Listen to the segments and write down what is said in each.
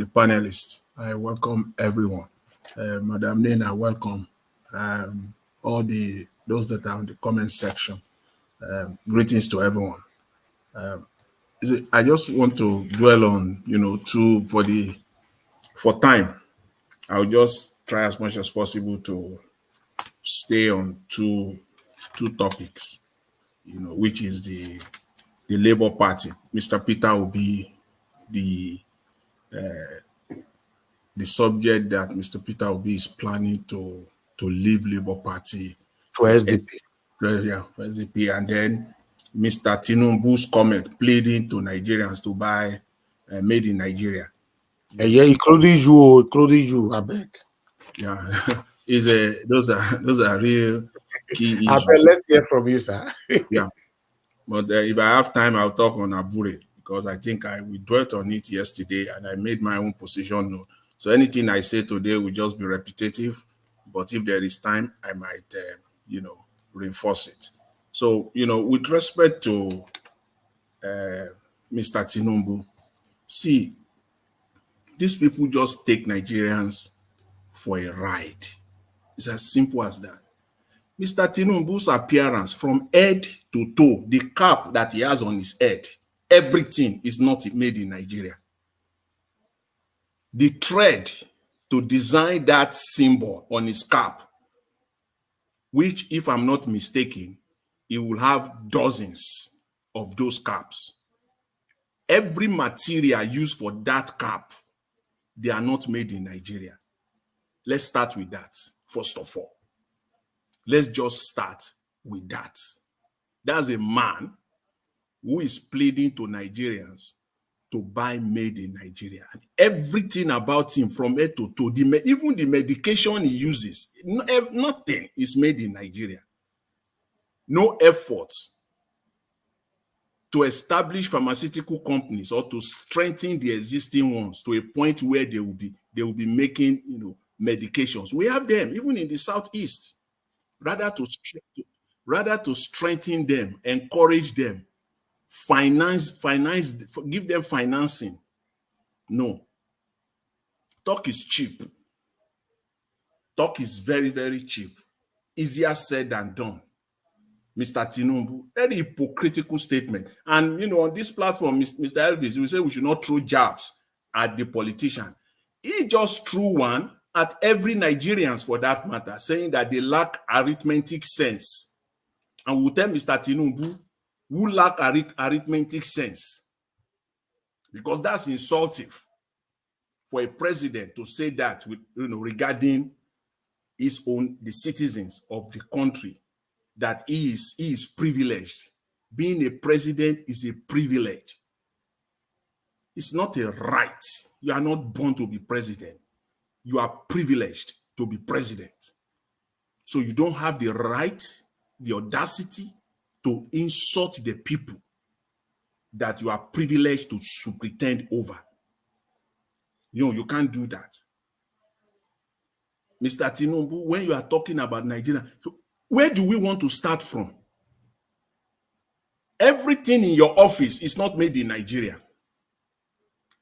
the panelists. I welcome everyone. Madam Nena, welcome. All those that are in the comment section. Greetings to everyone. I just want to dwell on, for time. I'll just try as much as possible to stay on two topics, which is the Labour Party. Mr. Peter will be the subject that Mr. Peter Obi is planning to leave Labour Party to SDP. For SDP, and then Mr. Tinubu's comment pleading to Nigerians to buy made in Nigeria. Yeah, including you, I beg. Yeah, those are real key issues. Let's hear from you, sir. Yeah, but if I have time, I'll talk on Abure, because I think we dwelt on it yesterday and I made my own position known. So anything I say today will just be repetitive, but if there is time, I might, reinforce it. So, with respect to Mr. Tinubu, see, these people just take Nigerians for a ride. It's as simple as that. Mr. Tinubu's appearance from head to toe, the cap that he has on his head, everything is not made in Nigeria. The thread to design that symbol on his cap, which, if I'm not mistaken, he will have dozens of those caps. Every material used for that cap, they are not made in Nigeria. Let's start with that, first of all. Let's just start with that. That's a man who is pleading to Nigerians to buy made in Nigeria. And everything about him from head to toe, even the medication he uses, nothing is made in Nigeria. No effort to establish pharmaceutical companies or to strengthen the existing ones to a point where they will be making, medications. We have them even in the Southeast. Rather to strengthen them, encourage them, finance, give them financing. No. Talk is cheap. Talk is very, very cheap. Easier said than done. Mr. Tinubu, very hypocritical statement. And, on this platform, Mr. Elvis, we say we should not throw jabs at the politician. He just threw one at every Nigerians, for that matter, saying that they lack arithmetic sense. And we'll tell Mr. Tinubu, who lack arithmetic sense, because that's insulting for a president to say that regarding the citizens of the country, that he is privileged. Being a president is a privilege. It's not a right. You are not born to be president. You are privileged to be president. So you don't have the right, the audacity to insult the people that you are privileged to superintend over. You can't do that. Mr. Tinubu, when you are talking about Nigeria, so where do we want to start from? Everything in your office is not made in Nigeria.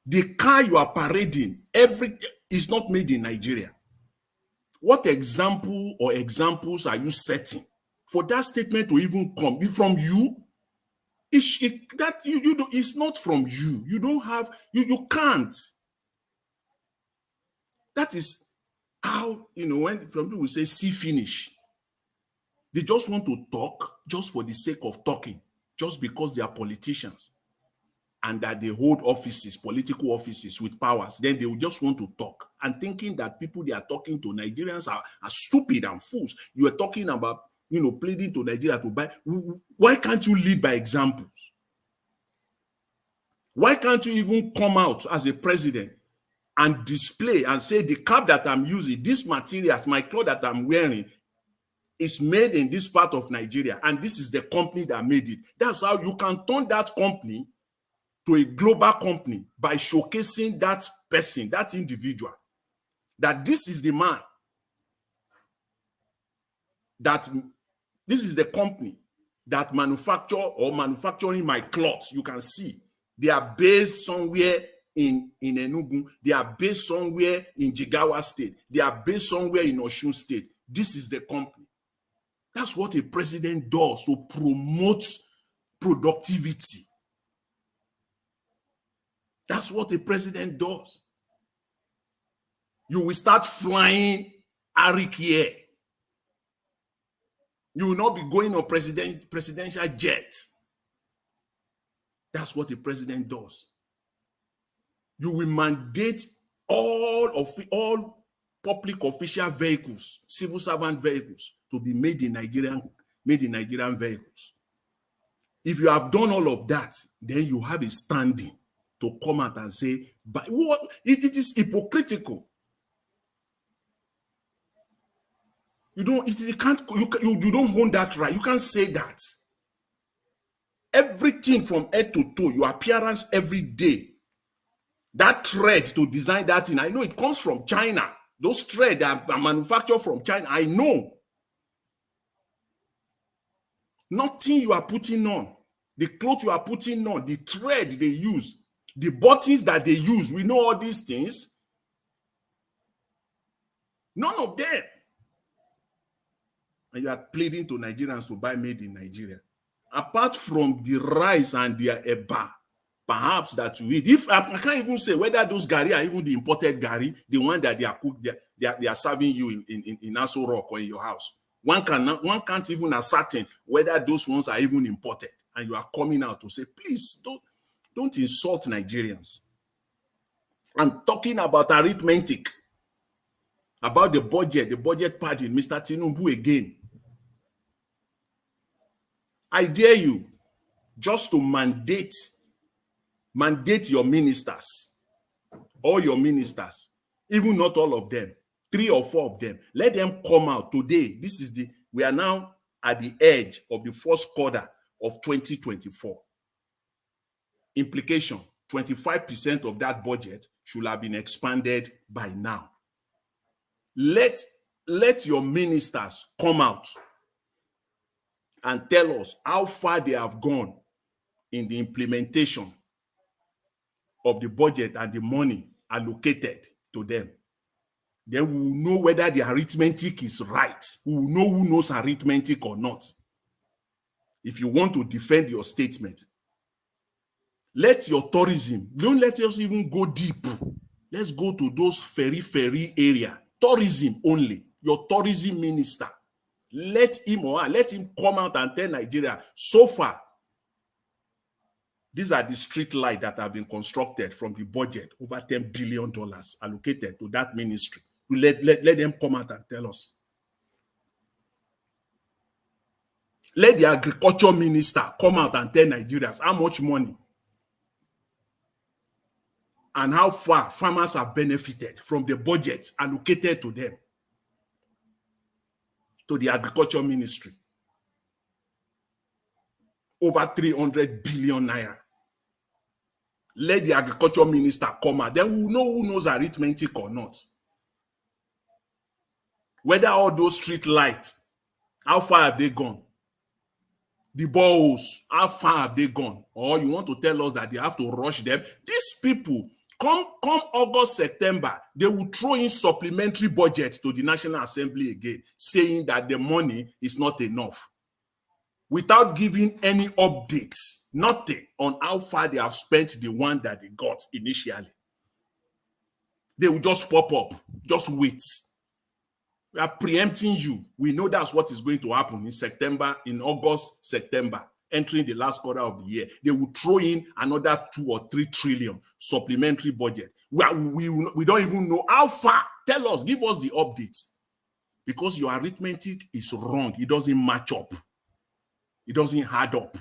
The car you are parading, everything is not made in Nigeria. What example or examples are you setting for that statement to even come? From you? It's not from you. You don't have, you can't. That is how, when some people say see finish, they just want to talk just for the sake of talking, just because they are politicians and that they hold offices, political offices with powers. Then they will just want to talk and thinking that people they are talking to, Nigerians, are stupid and fools. You are talking about, pleading to Nigeria to buy. Why can't you lead by examples? Why can't you even come out as a president and display and say the cap that I'm using, this material, my clothes that I'm wearing, is made in this part of Nigeria, and this is the company that made it. That's how you can turn that company to a global company, by showcasing that person, that individual, that this is the man, that this is the company that manufacturing my clothes. You can see they are based somewhere in Enugu. They are based somewhere in Jigawa State. They are based somewhere in Osun State. This is the company. That's what a president does to promote productivity. That's what a president does. You will start flying Arik here. You will not be going on presidential jet. That's what a president does. You will mandate all public official vehicles, civil servant vehicles, to be made in Nigerian vehicles. If you have done all of that, then you have a standing to come out and say, but what it is hypocritical. You don't own that right. You can't say that. Everything from head to toe, your appearance every day, that thread to design that thing, I know it comes from China. Those threads are manufactured from China. I know. Nothing you are putting on, the clothes you are putting on, the thread they use, the buttons that they use, we know all these things. None of them. And you are pleading to Nigerians to buy made in Nigeria. Apart from the rice and their eba, perhaps that you eat. If I can't even say whether those gari are even the imported gari, the one that they are cooked, they are serving you in Aso Rock or in your house. One can't even ascertain whether those ones are even imported. And you are coming out to say, please don't insult Nigerians. I'm talking about arithmetic, about the budget part in Mr. Tinubu again. I dare you just to mandate your ministers, all your ministers, even not all of them, 3 or 4 of them. Let them come out today. We are now at the edge of the first quarter of 2024. Implication, 25% of that budget should have been expanded by now. Let your ministers come out and tell us how far they have gone in the implementation of the budget and the money allocated to them. Then we will know whether the arithmetic is right. We will know who knows arithmetic or not. If you want to defend your statement, let your tourism, don't let us even go deep. Let's go to those ferry area. Tourism only. Your tourism minister. Let him come out and tell Nigeria, so far, these are the street lights that have been constructed from the budget, over $10 billion allocated to that ministry. Let them come out and tell us. Let the agriculture minister come out and tell Nigerians how much money and how far farmers have benefited from the budget allocated to them, to the agriculture ministry. Over 300 billion naira. Let the agriculture minister come out. Then we'll know who knows arithmetic or not. Whether all those street lights, how far have they gone? The boreholes, how far have they gone? Or you want to tell us that they have to rush them? These people, come August, September, they will throw in supplementary budgets to the National Assembly again, saying that the money is not enough, without giving any updates, nothing on how far they have spent the one that they got initially. They will just pop up, just wait. We are preempting you. We know that's what is going to happen in September, in August, September, entering the last quarter of the year. They will throw in another 2 or 3 trillion supplementary budget. We don't even know how far. Tell us, give us the updates. Because your arithmetic is wrong. It doesn't match up. It doesn't add up.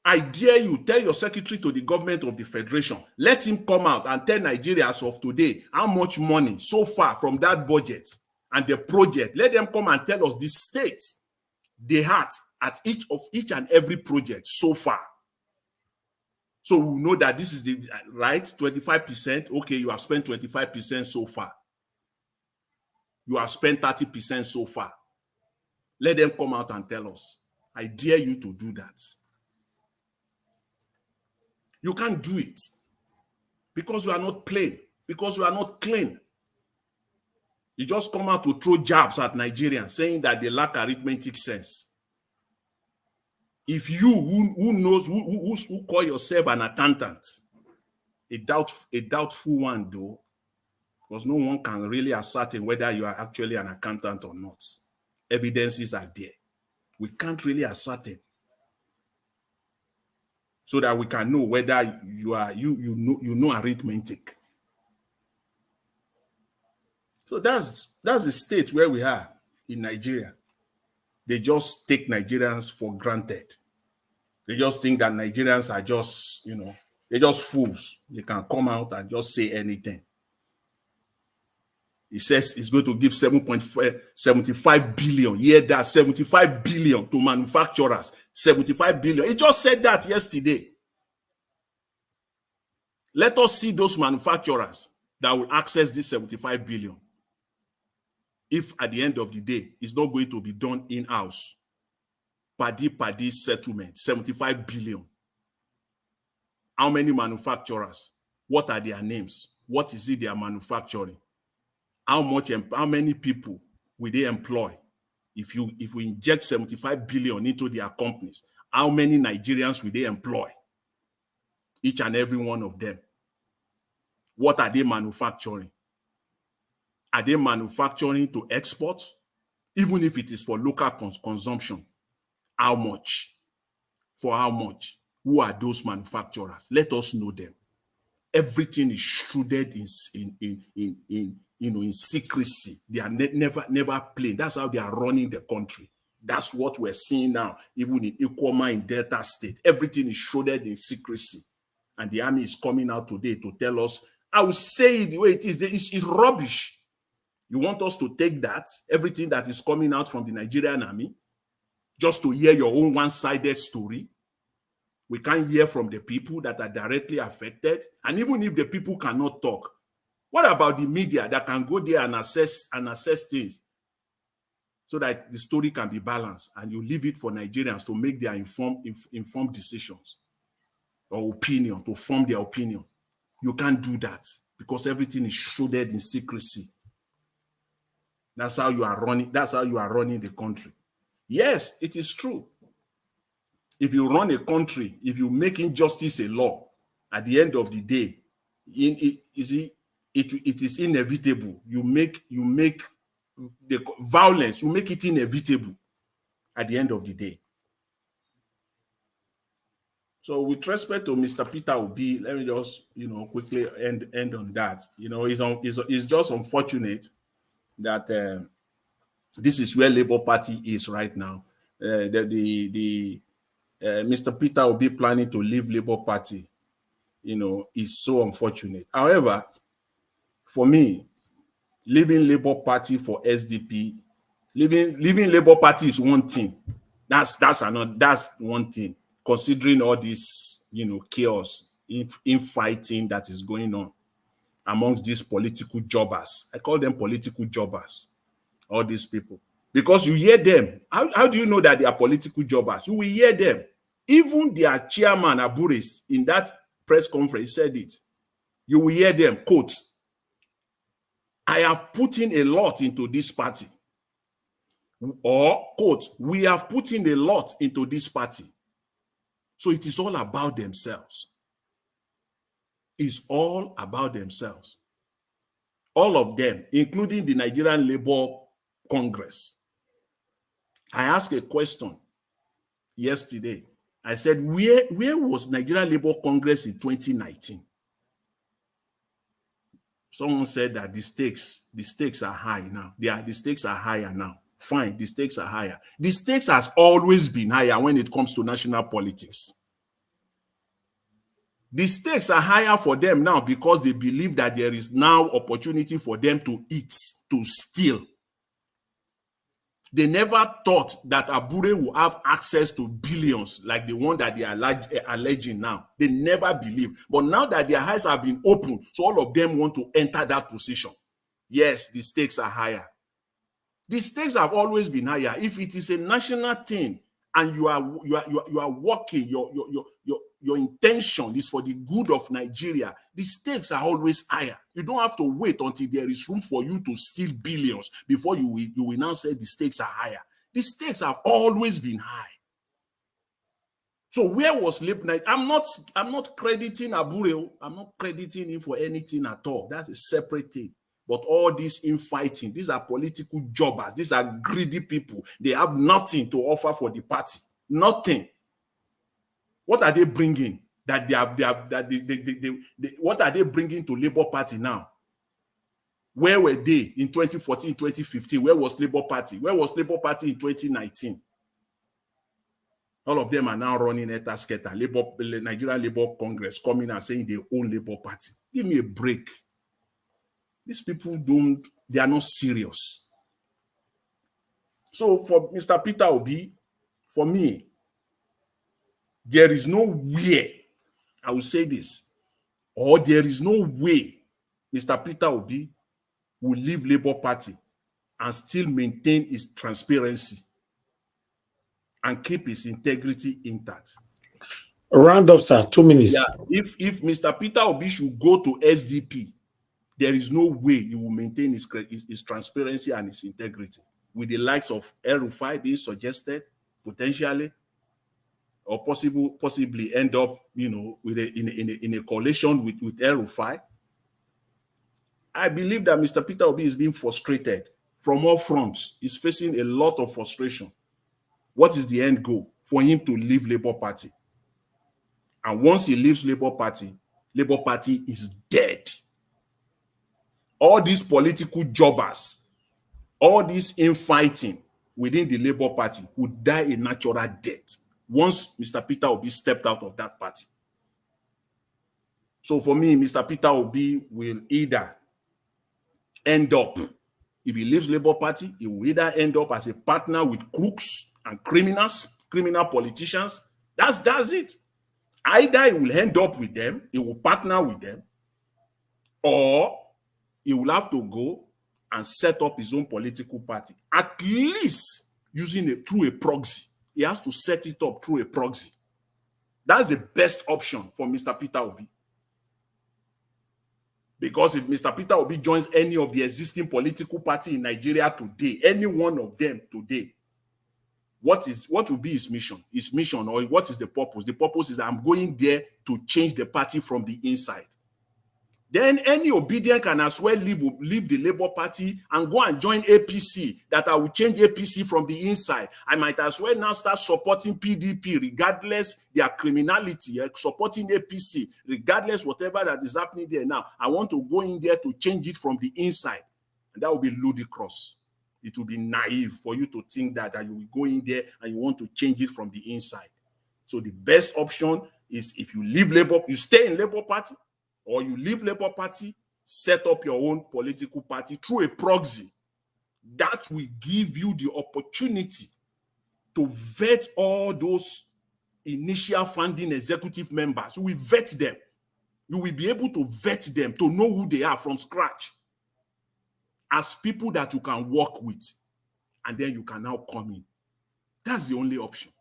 I dare you, tell your secretary to the government of the federation, let him come out and tell Nigerians of today how much money so far from that budget and the project. Let them come and tell us the state they had at each and every project so far. So we know that this is the right 25%. Okay, you have spent 25% so far. You have spent 30% so far. Let them come out and tell us. I dare you to do that. You can't do it because you are not plain, because you are not clean. You just come out to throw jabs at Nigerians, saying that they lack arithmetic sense. If you who call yourself an accountant, a doubtful one though, because no one can really ascertain whether you are actually an accountant or not. Evidences are there. We can't really ascertain, so that we can know whether you know arithmetic. So that's the state where we are in Nigeria. They just take Nigerians for granted. They just think that Nigerians are just, they're just fools. They can come out and just say anything. He says it's going to give 7.75 billion. Yeah, that's 75 billion to manufacturers. 75 billion. He just said that yesterday. Let us see those manufacturers that will access this 75 billion. If at the end of the day, it's not going to be done in-house. Paddy settlement, 75 billion. How many manufacturers? What are their names? What is it they are manufacturing? How many people will they employ? If we inject 75 billion into their companies, how many Nigerians will they employ? Each and every one of them. What are they manufacturing? Are they manufacturing to export? Even if it is for local consumption. How much? For how much? Who are those manufacturers? Let us know them. Everything is shrouded in secrecy. They are never plain. That's how they are running the country. That's what we're seeing now, even in Ikoma, in Delta State. Everything is shrouded in secrecy. And the army is coming out today to tell us, I will say it the way it is. It's rubbish. You want us to take that, everything that is coming out from the Nigerian army, just to hear your own one-sided story? We can't hear from the people that are directly affected. And even if the people cannot talk, what about the media that can go there and assess things so that the story can be balanced, and you leave it for Nigerians to make their informed decisions or opinion, to form their opinion? You can't do that because everything is shrouded in secrecy. That's how you are running. That's how you are running the country. Yes, it is true. If you run a country, if you make injustice a law, at the end of the day, it is inevitable. You make the violence, you make it inevitable at the end of the day. So with respect to Mr. Peter Obi, let me just, quickly end on that. It's just unfortunate that this is where Labour Party is right now. Mr. Peter Obi planning to leave Labour Party, is so unfortunate. However, for me, leaving Labour Party for SDP, leaving Labour Party is one thing. That's one thing. Considering all this, chaos, infighting that is going on amongst these political jobbers. I call them political jobbers, all these people. Because you hear them. How do you know that they are political jobbers? You will hear them. Even their chairman, Aburis, in that press conference said it. You will hear them, quote, I have put in a lot into this party. Or, quote, we have put in a lot into this party. So it is all about themselves. It's all about themselves. All of them, including the Nigerian Labour Congress. I asked a question yesterday. I said, where was Nigerian Labour Congress in 2019? Someone said that the stakes are high now. The stakes are higher now. Fine, the stakes are higher. The stakes has always been higher when it comes to national politics. The stakes are higher for them now because they believe that there is now opportunity for them to eat, to steal. They never thought that Abure will have access to billions like the one that they are alleging now. They never believed. But now that their eyes have been opened, so all of them want to enter that position. Yes, the stakes are higher. The stakes have always been higher. If it is a national thing and you are working, your intention is for the good of Nigeria, the stakes are always higher. You don't have to wait until there is room for you to steal billions before you will now say the stakes are higher. The stakes have always been high. So where was Lebanon? I'm not crediting Abureo. I'm not crediting him for anything at all. That's a separate thing. But all this infighting, these are political jobbers. These are greedy people. They have nothing to offer for the party. Nothing. What are they bringing? What are they bringing to Labour Party now? Where were they in 2014, 2015? Where was Labour Party? Where was Labour Party in 2019? All of them are now running Etasketa, Nigeria Labour Congress, coming and saying they own Labour Party. Give me a break. These people they are not serious. So for Mr. Peter Obi, for me, there is no way, I will say this, or there is no way Mr. Peter Obi will leave Labour Party and still maintain his transparency and keep his integrity intact. Round up, sir. 2 minutes. Yeah, if Mr. Peter Obi should go to SDP, there is no way he will maintain his transparency and his integrity. With the likes of El-Rufai being suggested, potentially, or possibly end up, with in a coalition with El-Rufai. I believe that Mr. Peter Obi is being frustrated from all fronts. He's facing a lot of frustration. What is the end goal? For him to leave Labour Party. And once he leaves Labour Party is dead. All these political jobbers, all this infighting within the Labour Party would die a natural death once Mr. Peter Obi stepped out of that party. So for me, Mr. Peter Obi will either end up, if he leaves Labour Party, he will either end up as a partner with crooks and criminal politicians. That's it. Either he will end up with them, he will partner with them, or he will have to go and set up his own political party, at least through a proxy. He has to set it up through a proxy. That's the best option for Mr. Peter Obi. Because if Mr. Peter Obi joins any of the existing political party in Nigeria today, any one of them today, what will be his mission? His mission, or what is the purpose? The purpose is I'm going there to change the party from the inside. Then any obedient can as well leave the Labour Party and go and join APC, that I will change APC from the inside. I might as well now start supporting PDP regardless their criminality, supporting APC regardless whatever that is happening there now. I want to go in there to change it from the inside. And that will be ludicrous. It will be naive for you to think that you will go in there and you want to change it from the inside. So the best option is if you leave Labour, you stay in Labour Party, or you leave Labour Party, set up your own political party through a proxy. That will give you the opportunity to vet all those initial funding executive members. You will vet them. You will be able to vet them to know who they are from scratch as people that you can work with, and then you can now come in. That's the only option.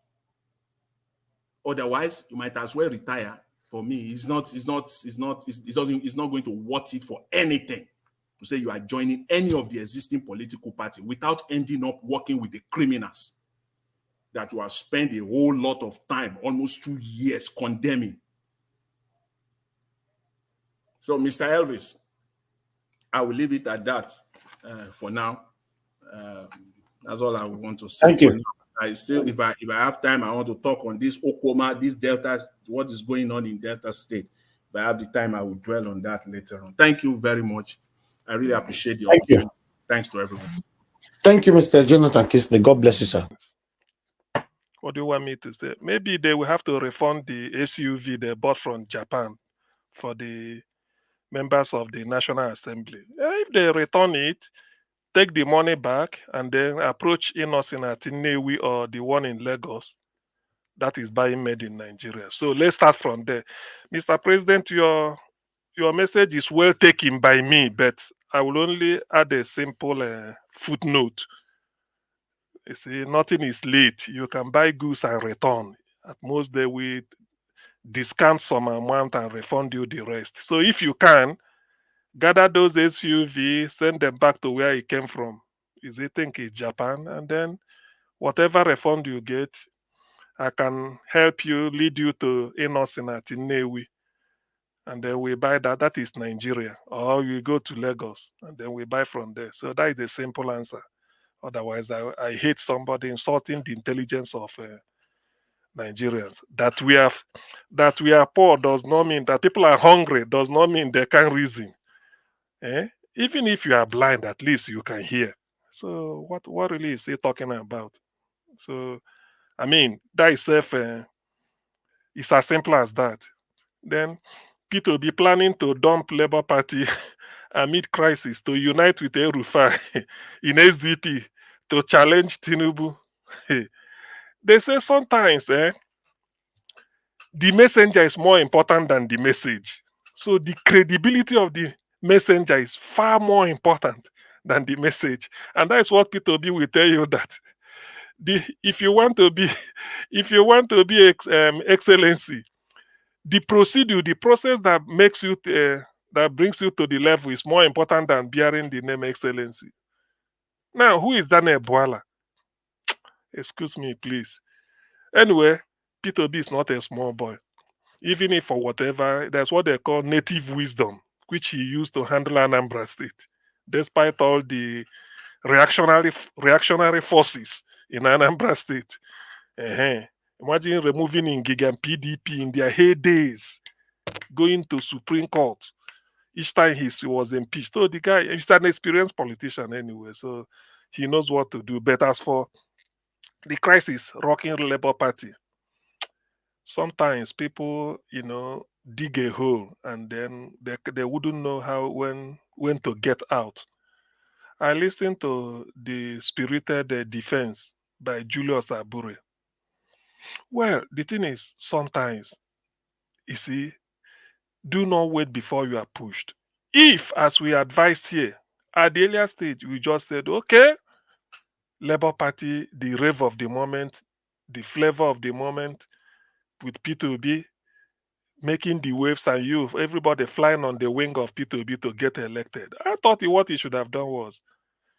Otherwise, you might as well retire. For me, it's not going to worth it for anything to say you are joining any of the existing political party without ending up working with the criminals that you have spent a whole lot of time, almost 2 years, condemning. So, Mr. Elvis, I will leave it at that for now. That's all I want to say. Thank you. If I have time, I want to talk on this Okoma, this Delta, what is going on in Delta State. If I have the time, I will dwell on that later on. Thank you very much. I really appreciate the opportunity. Thanks to everyone. Thank you, Mr. Jonathan Kisley. God bless you, sir. What do you want me to say? Maybe they will have to refund the SUV they bought from Japan for the members of the National Assembly. If they return it, take the money back, and then approach Innocent at Nnewi or the one in Lagos that is buying made in Nigeria. So let's start from there. Mr. President, your message is well taken by me, but I will only add a simple footnote. You see, nothing is late. You can buy goods and return. At most, they will discount some amount and refund you the rest. So if you can, gather those SUV, send them back to where it came from. Is it think it's Japan? And then whatever refund you get, I can help you, lead you to Inosin at Nnewi. And then we buy that. That is Nigeria. Or we go to Lagos and then we buy from there. So that is the simple answer. Otherwise, I hate somebody insulting the intelligence of Nigerians. That we are poor does not mean that people are hungry. Does not mean they can't reason. Eh? Even if you are blind, at least you can hear. So what really is he talking about? So I mean that itself is as simple as that. Then Peter will be planning to dump Labour Party amid crisis to unite with El-Rufai in SDP to challenge Tinubu. They say sometimes the messenger is more important than the message. So the credibility of the messenger is far more important than the message. And that is what Peter B will tell you that if you want to be excellency, the procedure, the process that makes you that brings you to the level is more important than bearing the name excellency. Now, who is Daniel Boala? Excuse me, please. Anyway, Peter B is not a small boy. Even if for whatever, that's what they call native wisdom, which he used to handle Anambra State, despite all the reactionary forces in Anambra State. Uh-huh. Imagine removing Ngig and PDP in their heydays, going to Supreme Court each time he was impeached. So the guy is an experienced politician anyway, so he knows what to do. But as for the crisis rocking Labour Party, sometimes people, dig a hole and then they wouldn't know how when to get out. I listened to the Spirited Defense by Julius Abure. Well, the thing is, sometimes, you see, do not wait before you are pushed. If, as we advised here, at the earlier stage, we just said, okay, Labour Party, the rave of the moment, the flavor of the moment, with P2B making the waves and everybody flying on the wing of P2B to get elected. I thought what he should have done was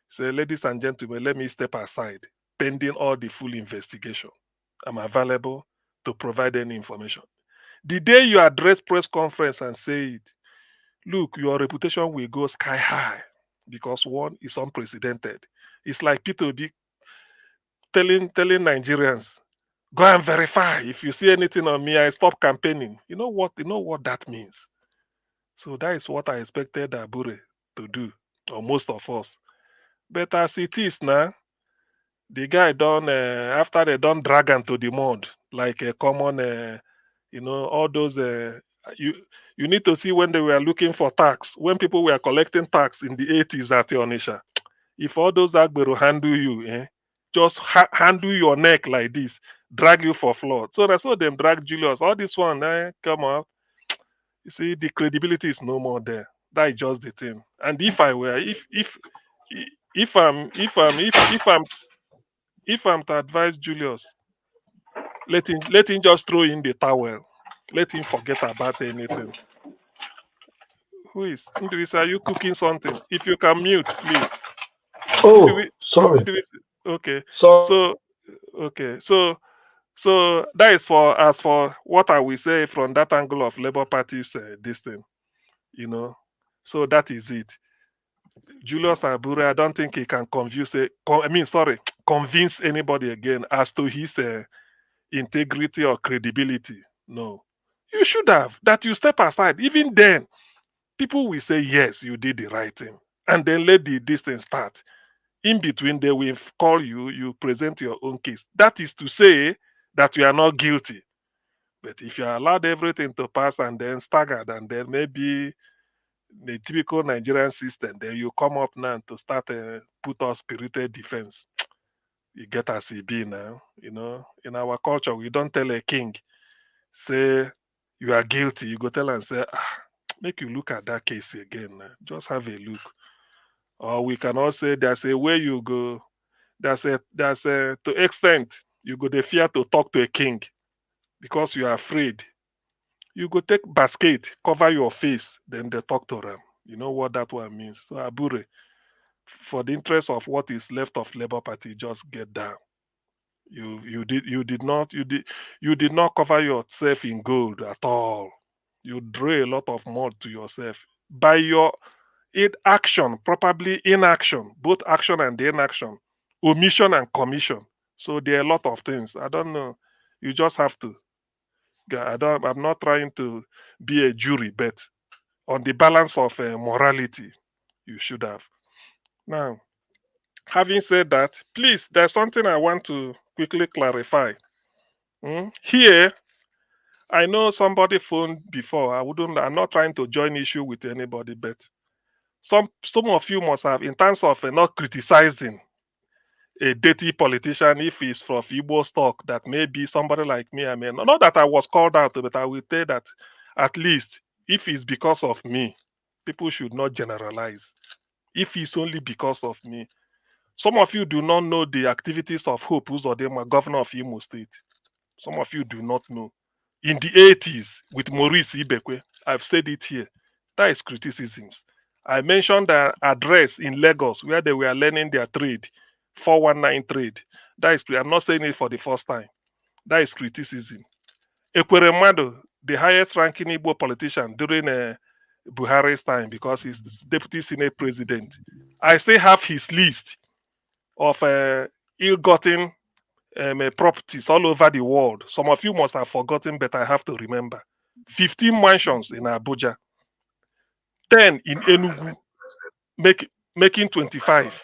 say, ladies and gentlemen, let me step aside, pending all the full investigation. I'm available to provide any information. The day you address press conference and say it, look, your reputation will go sky high because one is unprecedented. It's like P2B telling Nigerians, go and verify. If you see anything on me, I stop campaigning. You know what that means. So that is what I expected Abure to do, or most of us. But as it is now, the guy done after they done drag am to the mud like a common, all those. You you need to see when they were looking for tax, when people were collecting tax in the 80s at Onisha. If all those Agbero handle you, just handle your neck like this, drag you for floor. So that's what them drag Julius. All this one, come on. You see, the credibility is no more there. That is just the thing. And if I were, if I'm to advise Julius, let him just throw in the towel. Let him forget about anything. Who is Ndewisi? Are you cooking something? If you can mute, please. Oh, Ndewi, sorry. Ndewisi. Okay. So So okay. So that is for as for what I will say from that angle of Labour Party's this thing. You know. So that is it. Julius Abure, I don't think he can convince anybody again as to his integrity or credibility. No. You should have. That you step aside. Even then, people will say, yes, you did the right thing. And then let the distance start. In between, they will call you, you present your own case. That is to say that you are not guilty. But if you allowed everything to pass and then staggered, and then maybe the typical Nigerian system, then you come up now to start put us spirited defense. You get as it be now. In our culture, we don't tell a king, say you are guilty. You go tell and say, make you look at that case again. Just have a look. Or we can also say there's a way you go. There's a to extent you go the fear to talk to a king because you are afraid You go take basket, cover your face, then they talk to them. You know what that one means. So Abure, for the interest of what is left of Labour Party, just get down. You did not cover yourself in gold at all. You drew a lot of mud to yourself by your inaction, probably inaction, both action and inaction, omission and commission. So there are a lot of things. I don't know. You just have to. I'm not trying to be a jury, but on the balance of morality, you should have. Now, having said that, please, there's something I want to quickly clarify. Here, I know somebody phoned before. I'm not trying to join issue with anybody, but some of you must have, in terms of not criticizing a dirty politician if he's from Igbo stock, that maybe somebody like me, I mean, not that I was called out, but I will say that at least if it's because of me, people should not generalize. If it's only because of me. Some of you do not know the activities of Hope Uzodinma, governor of Imo State. Some of you do not know. In the 80s, with Maurice Ibekwe, I've said it here. That is criticisms. I mentioned the address in Lagos where they were learning their trade, 419 trade. That is, I'm not saying it for the first time. That is criticism. Ekwere Mado, the highest ranking Igbo politician during Buhari's time, because he's deputy senate president. I still have his list of ill-gotten properties all over the world. Some of you must have forgotten, but I have to remember. 15 mansions in Abuja, 10 in Enugu, making 25.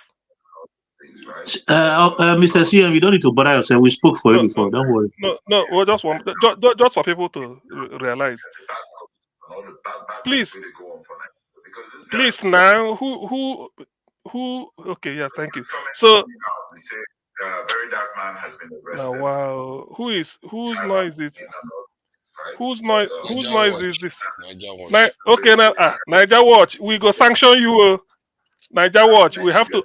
Mr. CM, you don't need to bother yourself. We spoke for you before. Don't worry. No. Well, just for people to realize. Please now, who? Okay, yeah, thank you. So, very dark man has been arrested. Wow, whose noise is? Whose noise is this? Okay, now, Niger Watch, we go sanction you. Niger Watch, we have to.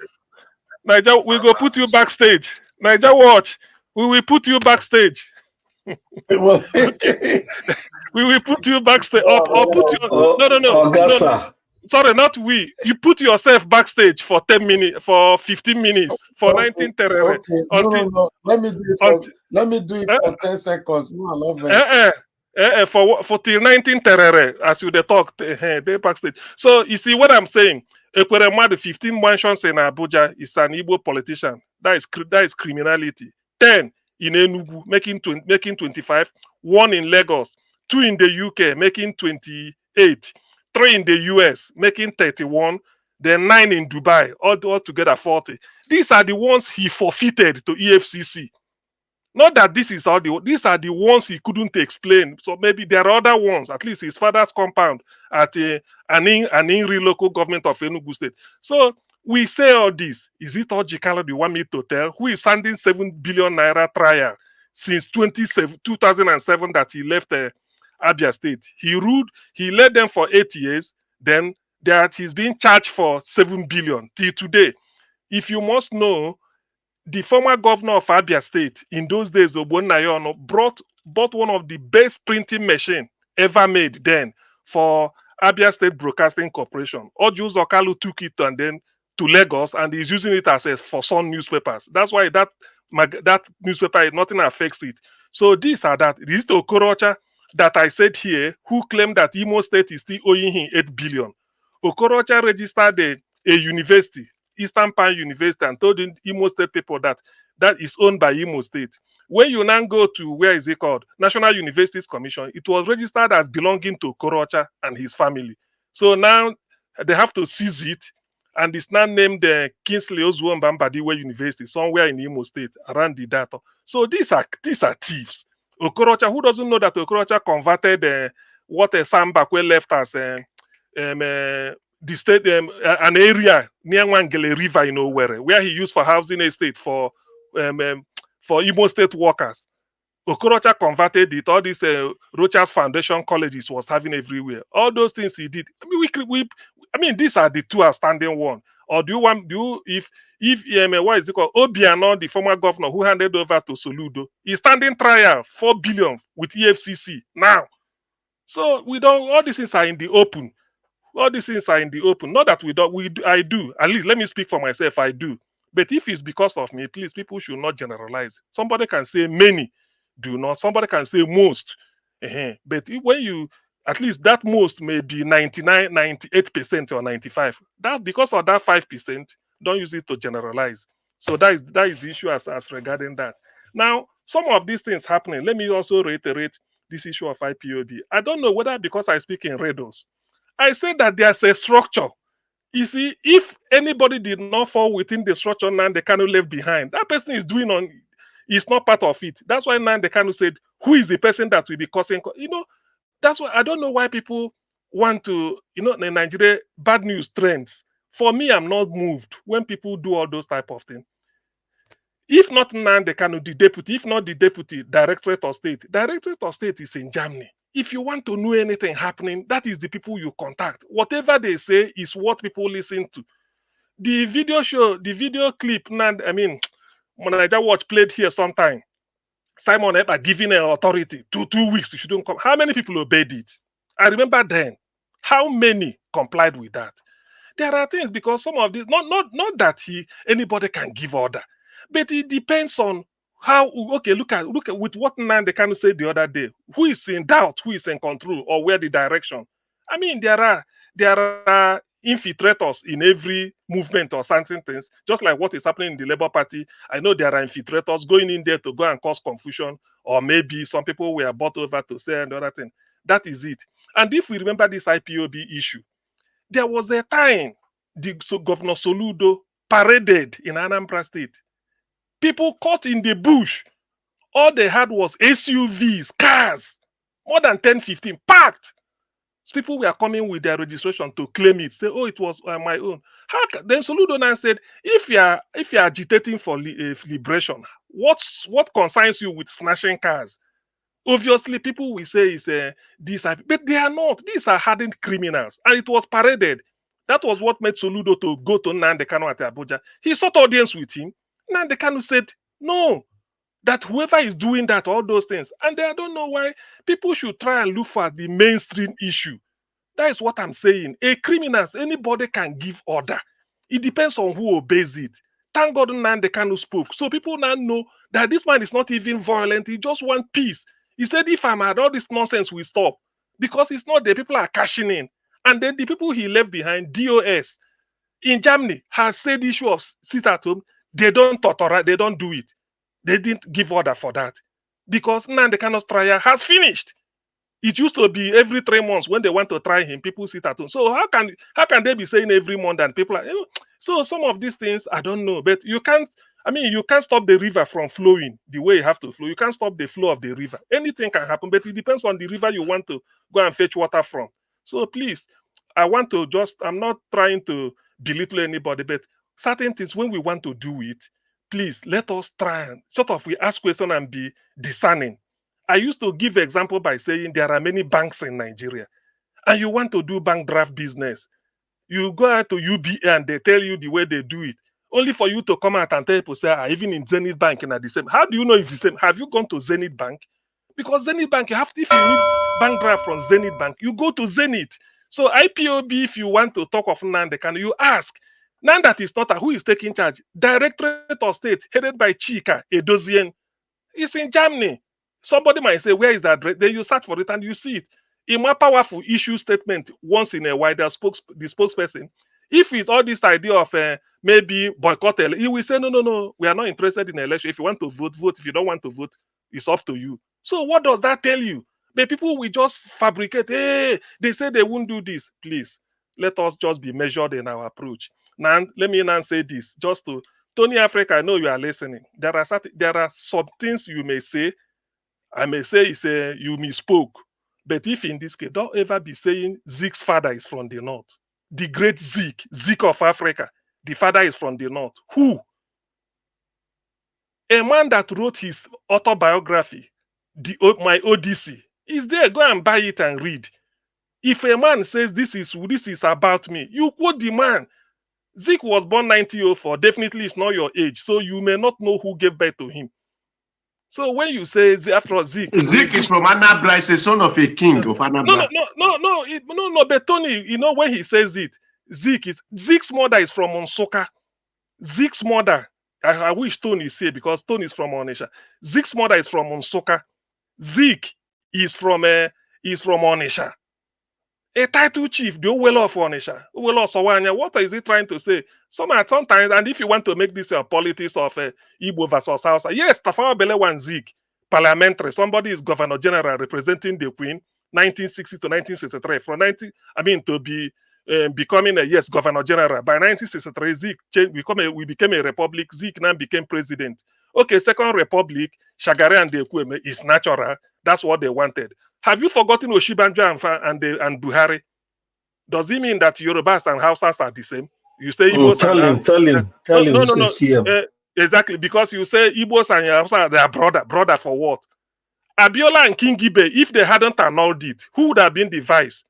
Niger, we go put you backstage. Niger Watch, we will put you backstage. We will put you backstage. Or put you. No. Sorry, not we. You put yourself backstage for 10 minutes, for 15 minutes, for 19 terere. Okay, no. Let me do it for 10 seconds. For till 19 terere, as you talk, they backstage. So you see what I'm saying? Ekwerema, the 15 mansions in Abuja, is an Igbo politician. That is criminality. 10 in Enugu, making 25. 1 in Lagos. 2 in the UK, making 28. 3 in the US, making 31, then 9 in Dubai, all together 40. These are the ones he forfeited to EFCC. Not that these are the ones he couldn't explain. So maybe there are other ones, at least his father's compound at an Inri local government of Enugu State. So we say all this. Is it all Jikalo you want me to tell? Who is standing 7 billion naira trial since 2007 that he left Abia State? He led them for 8 years, then that he's being charged for 7 billion till today. If you must know, the former governor of Abia State in those days, Ogbonnayono, bought one of the best printing machine ever made then for Abia State Broadcasting Corporation. Ojus Okalu took it and then to Lagos, and he's using it as for some newspapers. That's why that newspaper, nothing affects it. So these are that. This is Okorocha that I said here, who claimed that Imo State is still owing him 8 billion. Okorocha registered a university, Eastern Pan University, and told the Imo State people that is owned by Imo State. When you now go to, where is it called? National Universities Commission, it was registered as belonging to Okorocha and his family. So now they have to seize it, and it's now named Kingsley Ozuombambadiwe University, somewhere in Imo State, around the data. So these are thieves. Okorocha, who doesn't know that Okorocha converted what Sambakwe left as the state, an area near Wangele River in Owerri, where he used for housing estate for Imo State workers. Okorocha converted it. All these Rochas Foundation colleges was having everywhere. All those things he did. I mean, these are the two outstanding ones. Or if what is it called? Obiano, the former governor who handed over to Soludo, is standing trial 4 billion with EFCC now. So we don't. All these things are in the open. All these things are in the open. Not that we don't. We do, I do. At least let me speak for myself. I do. But if it's because of me, please, people should not generalize. Somebody can say many do not. Somebody can say most. But when you, at least that most may be 99, 98% or 95. That because of that 5%, don't use it to generalize. So that is the issue as regarding that. Now, some of these things happening. Let me also reiterate this issue of IPOB. I don't know whether because I speak in riddles. I said that there's a structure. You see, if anybody did not fall within the structure Nnamdi Kanu left behind, that person is not part of it. That's why Nnamdi Kanu said, who is the person that will be causing? That's why I don't know why people want to, in Nigeria, bad news trends. For me, I'm not moved when people do all those type of things. If not Nnamdi Kanu, the deputy, if not the deputy, Directorate of State. Directorate of State is in Germany. If you want to know anything happening, that is the people you contact. Whatever they say is what people listen to. The video clip, Manager Watch played here sometime. Simon Eber giving an authority 2 weeks, you shouldn't come. How many people obeyed it? I remember then. How many complied with that? There are things because some of these, not that anybody can give order, but it depends on how. Okay, look at with what Nnamdi Kanu said the other day. Who is in doubt? Who is in control? Or where the direction? I mean, there are infiltrators in every movement or something things. Just like what is happening in the Labour Party. I know there are infiltrators going in there to go and cause confusion, or maybe some people were bought over to say another thing. That is it. And if we remember this IPOB issue, there was a time Governor Soludo paraded in Anambra State. People caught in the bush. All they had was SUVs, cars, more than 10, 15, packed. So people were coming with their registration to claim it. Say, oh, it was my own. Then Soludo now said, if you are agitating for liberation, what concerns you with snatching cars? Obviously, people will say is these but they are not. These are hardened criminals, and it was paraded. That was what made Soludo to go to Nnamdi Kanu at Abuja. He sought audience with him. Nnamdi Kanu said, no, that whoever is doing that, all those things. And I don't know why people should try and look for the mainstream issue. That is what I'm saying. A criminal, anybody can give order. It depends on who obeys it. Thank God Nnamdi Kanu spoke. So people now know that this man is not even violent. He just wants peace. He said, if I'm at all this nonsense will stop. Because it's not the people are cashing in. And then the people he left behind, DOS, in Germany, has said the issue of sit at home. They don't torture, they don't do it. They didn't give order for that. Because Nnamdi Kanu's trial has finished. It used to be every 3 months when they want to try him, people sit at home. So how can they be saying every month and people are, so some of these things, I don't know. But you can't stop the river from flowing the way you have to flow. You can't stop the flow of the river. Anything can happen, but it depends on the river you want to go and fetch water from. So please, I'm not trying to belittle anybody, but certain things, when we want to do it, please let us try and we ask questions and be discerning. I used to give example by saying there are many banks in Nigeria, and you want to do bank draft business. You go out to UBA and they tell you the way they do it, only for you to come out and tell people, say, even in Zenith Bank, in the same. How do you know it's the same? Have you gone to Zenith Bank? Because Zenith Bank, if you need bank draft from Zenith Bank, you go to Zenith. So IPOB, if you want to talk of Nnamdi Kanu, you ask. Now that is not who is taking charge. Directorate of State, headed by Chika Edozien, is in Germany. Somebody might say, where is that? Then you search for it and you see it. In my powerful issue statement, once in a while, the spokesperson, if it's all this idea of maybe boycott, he will say, no, we are not interested in election. If you want to vote, vote. If you don't want to vote, it's up to you. So what does that tell you? The people will just fabricate, hey, they say they won't do this. Please, let us just be measured in our approach. Now, let me now say this, just to Tony Africa, I know you are listening. There are some things you may say. I may say you misspoke. But if in this case, don't ever be saying Zeke's father is from the north. The great Zeke of Africa, the father is from the north. Who? A man that wrote his autobiography, My Odyssey, is there. Go and buy it and read. If a man says this is about me, you quote the man. Zeke was born 1904. Definitely it's not your age. So you may not know who gave birth to him. So when you say after Zeke is from Anambra, is a son of a king of Anambra. No, but Tony, you know when he says it, Zeke's mother is from Onsoka. Zeke's mother, I wish Tony say because Tony is from Onisha. Zeke's mother is from Onsoka. Zeke is from Onisha. A title chief, the well of Onisha. Well of Sawanya. What is he trying to say? Sometimes, and if you want to make this a politics of Igbo versus Hausa, yes, Tafawa Balewa and Zeke, parliamentary. Somebody is governor general representing the Queen, 1960 to 1963. From to be becoming a governor general by 1963. Zeke we became a republic. Zeke now became president. Okay, Second Republic, Shagari and the Ekweme is natural. That's what they wanted. Have you forgotten Oshibanjo and Buhari? Does it mean that Yorubas and Hausas are the same? You say Igbos tell him. No. Exactly, because you say Igbos and Hausa, they are brother for what? Abiola and King Gibe, if they hadn't annulled it, who would have been the vice?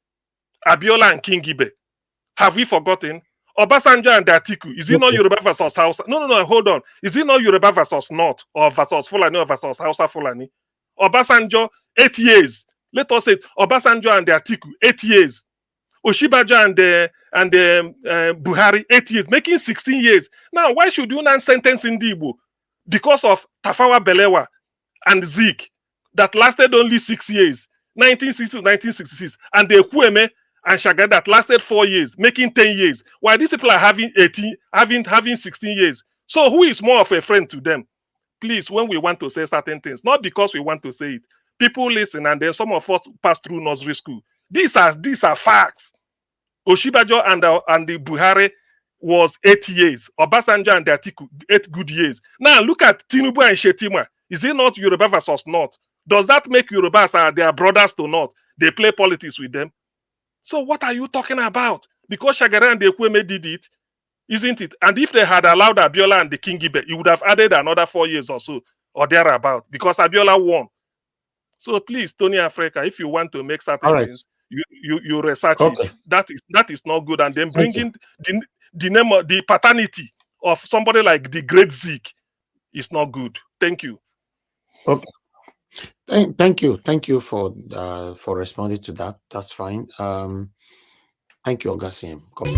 Abiola and King Gibe. Have we forgotten? Obasanjo and Atiku, is it not Yoruba versus Hausa? No, hold on. Is it not Yoruba versus North or versus Fulani or versus Hausa Fulani? Obasanjo, 8 years. Let us say Obasanjo and Atiku, 8 years. Oshibajo and Buhari, 8 years, making 16 years. Now, why should you not sentence in Igbo? Because of Tafawa Balewa and Zeke that lasted only 6 years, 1960 to 1966, and the Ekweme and Shagari that lasted 4 years, making 10 years. While these people are having 16 years. So who is more of a friend to them? Please, when we want to say certain things, not because we want to say it, people listen, and then some of us pass through nursery school. These are facts. Oshibajo and the Buhari was 8 years. Obasanjo and the Atiku, 8 good years. Now look at Tinubu and Shetima. Is it not Yoruba versus North? Does that make Yorubas their brothers to North? They play politics with them. So what are you talking about? Because Shagari and the Ekweme did it, isn't it? And if they had allowed Abiola and the King Gibe, it would have added another 4 years or so, or thereabout, because Abiola won. So please, Tony Africa, if you want to make certain things, you research it. That is not good. And then bringing the name of the paternity of somebody like the great Zeke is not good. Thank you. Okay. Thank you for responding to that. That's fine. Thank you, Ogasim. Come.